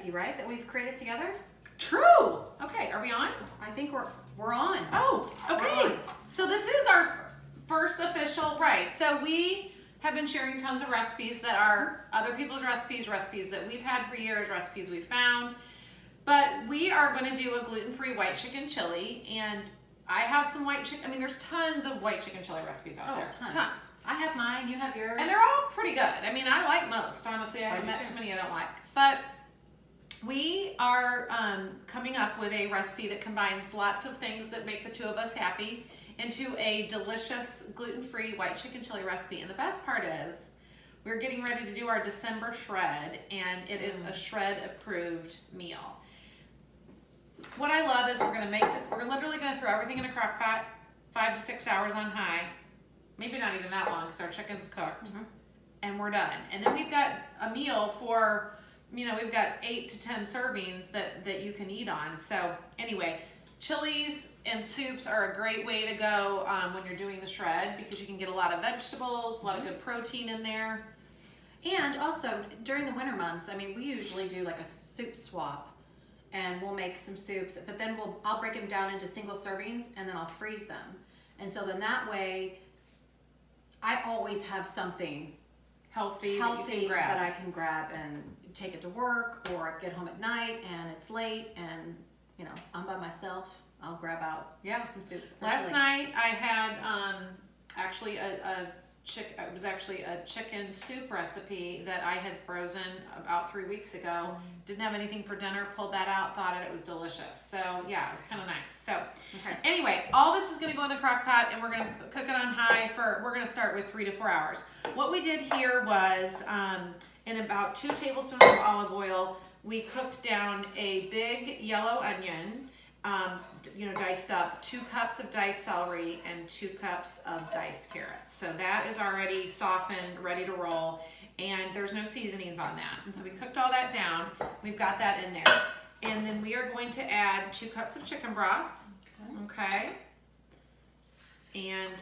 recipe, right? That we've created together. True. Okay, are we on? I think we're on. Oh, okay. So this is our first official, right. So we have been sharing tons of recipes that are other people's recipes, recipes that we've had for years, recipes we found. But we are going to do a gluten-free white chicken chili, and I have some white chicken. I mean, there's tons of white chicken chili recipes out there. Tons. I have mine, you have yours. And they're all pretty good. I mean, I like most. Honestly, I haven't met too many I don't like. But we are coming up with a recipe that combines lots of things that make the two of us happy into a delicious gluten-free white chicken chili recipe. And the best part is we're getting ready to do our December shred, and it is a shred-approved meal. What I love is we're going to make this, we're literally going to throw everything in a crock pot, 5 to 6 hours on high, maybe not even that long because our chicken's cooked, and we're done. And then we've got a meal for, you know, we've got 8 to 10 servings that you can eat on. So anyway, chilies and soups are a great way to go when you're doing the shred because you can get a lot of vegetables, a lot of good protein in there. And also during the winter months, I mean, we usually do like a soup swap. And we'll make some soups, but then I'll break them down into single servings and then I'll freeze them. And so then that way, I always have something healthy that I can grab and take it to work or get home at night and it's late and, you know, I'm by myself. I'll grab out some soup. Last night I had actually it was actually a chicken soup recipe that I had frozen about 3 weeks ago. Didn't have anything for dinner, pulled that out, thought it was delicious. So yeah, it's kind of nice. So anyway, all this is gonna go in the crock pot and we're gonna cook it on high we're gonna start with 3 to 4 hours. What we did here was in about 2 tablespoons of olive oil, we cooked down a big yellow onion, diced up, 2 cups of diced celery and 2 cups of diced carrots. So that is already softened, ready to roll, and there's no seasonings on that. And so we cooked all that down. We've got that in there. And then we are going to add 2 cups of chicken broth. Okay. And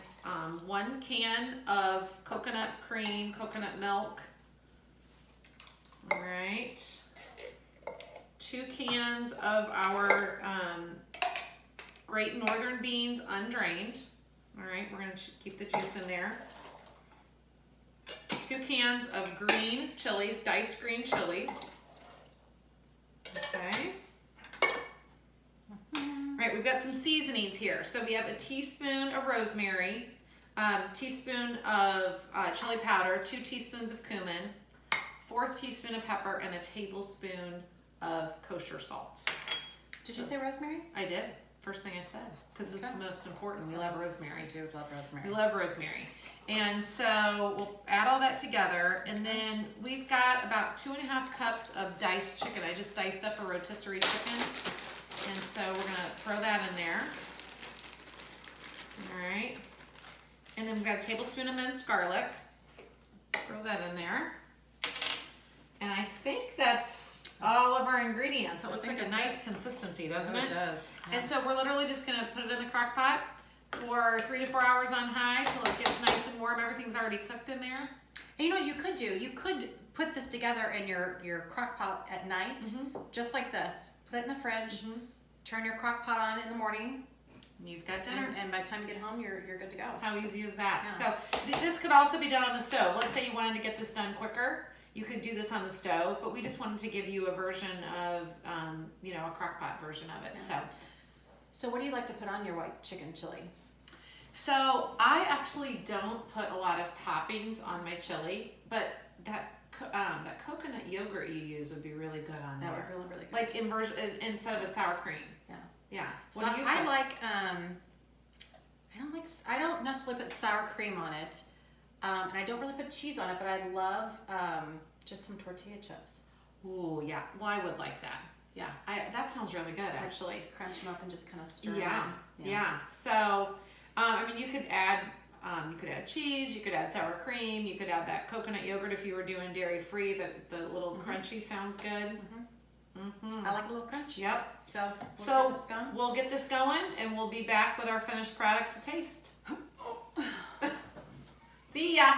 1 can of coconut cream, coconut milk. All right. 2 cans of our Great Northern beans undrained. All right, we're gonna keep the juice in there. 2 cans of green chilies, diced green chilies. Okay. All right, we've got some seasonings here. So we have a teaspoon of rosemary, teaspoon of chili powder, 2 teaspoons of cumin, 1/4 teaspoon of pepper, and a tablespoon of kosher salt. Did you say rosemary? I did. First thing I said, because it's the most important. We love rosemary. I do love rosemary. We love rosemary. And so we'll add all that together, and then we've got about 2.5 cups of diced chicken. I just diced up a rotisserie chicken, and so we're gonna throw that in there. All right. And then we've got a tablespoon of minced garlic. Throw that in there. And I think that's all of our ingredients. It looks like a nice consistency, doesn't it? It does. Yeah. And so we're literally just gonna put it in the crock pot for 3 to 4 hours on high till it gets nice and warm. Everything's already cooked in there. And you know what you could do? You could put this together in your crock pot at night, just like this. Put it in the fridge, turn your crock pot on in the morning. You've got dinner. And by the time you get home, you're good to go. How easy is that? Yeah. So this could also be done on the stove. Let's say you wanted to get this done quicker. You could do this on the stove, but we just wanted to give you a version of, a crock pot version of it. Yeah. So what do you like to put on your white chicken chili? So I actually don't put a lot of toppings on my chili, but that coconut yogurt you use would be really good on there. That would be really, really good. Like instead of a sour cream. Yeah. Yeah. So What do you I put? like, I don't necessarily put sour cream on it. And I don't really put cheese on it, but I love just some tortilla chips. Ooh, yeah. Well, I would like that. Yeah, that sounds really good, actually. Crunch them up and just kind of stir Yeah, them. yeah. So, you could add cheese, you could add sour cream, you could add that coconut yogurt if you were doing dairy-free. The little crunchy sounds good. I like a little crunch. Yep. So We'll get this going, and we'll be back with our finished product to taste. See ya.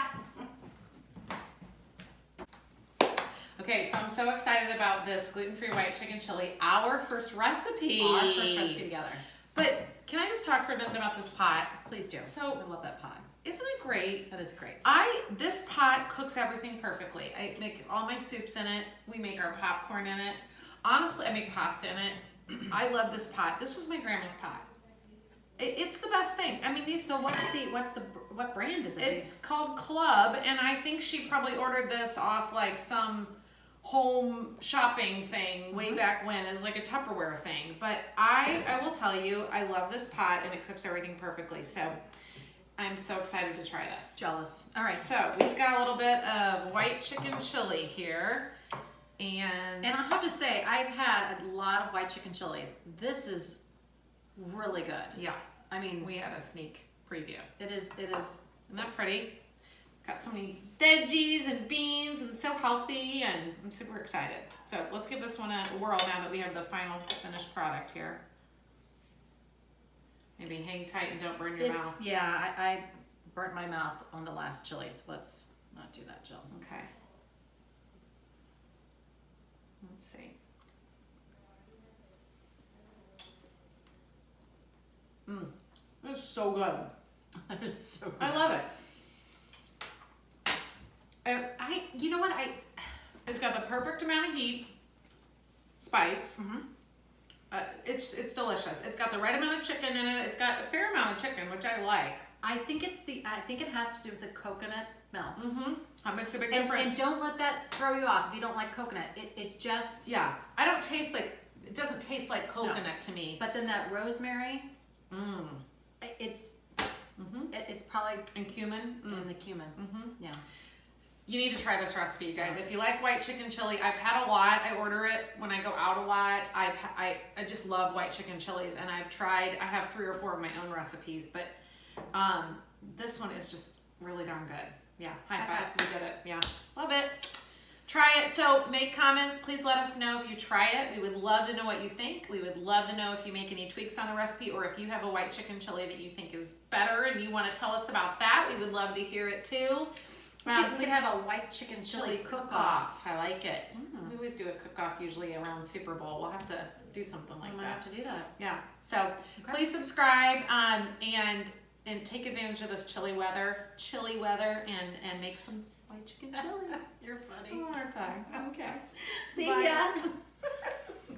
Okay, so I'm so excited about this gluten-free white chicken chili, our first recipe. Our first recipe together. But can I just talk for a minute about this pot? Please do. So I love that pot. isn't it great? That is great. This pot cooks everything perfectly. I make all my soups in it. We make our popcorn in it. Honestly, I make pasta in it. I love this pot. This was my grandma's pot. It's the best thing. I mean, So what brand is it? it's called Club, and I think she probably ordered this off like some home shopping thing way back when as like a Tupperware thing. But I will tell you, I love this pot and it cooks everything perfectly. So I'm so excited to try this. Jealous. All right. So we've got a little bit of white chicken chili here. And I have to say, I've had a lot of white chicken chilies. This is really good. yeah, I mean, we had a sneak preview. it is. Isn't that pretty? Got so many veggies and beans and so healthy, and I'm super excited. So let's give this one a whirl now that we have the final finished product here. Maybe hang tight and don't burn your mouth. Yeah, I burnt my mouth on the last chili, so let's not do that, Jill. Okay. Let's see. This is so good. That is so good. I love it. You know what? It's got the perfect amount of heat, spice. It's delicious. It's got the right amount of chicken in it. It's got a fair amount of chicken, which I like. I think it has to do with the coconut milk. That makes a big And difference. don't let that throw you off if you don't like coconut. It just Yeah, I don't taste like, it doesn't taste like coconut to me. But then that rosemary, it's probably And cumin. in the cumin. Yeah. You need to try this recipe, you guys. If you like white chicken chili, I've had a lot. I order it when I go out a lot. I just love white chicken chilies, and I have 3 or 4 of my own recipes, but this one is just really darn good. Yeah, high five. We did it. Yeah, love it. Try it. So make comments. Please let us know if you try it. We would love to know what you think. We would love to know if you make any tweaks on the recipe, or if you have a white chicken chili that you think is better and you want to tell us about that. We would love to hear it too. We could have a white chicken chili cook-off. I like it. We always do a cook-off usually around Super Bowl. We'll have to do something like I might that. have to do that. Yeah. So please subscribe and take advantage of this chilly weather and make some white chicken chili. You're funny. One more time. Okay. See Bye. ya.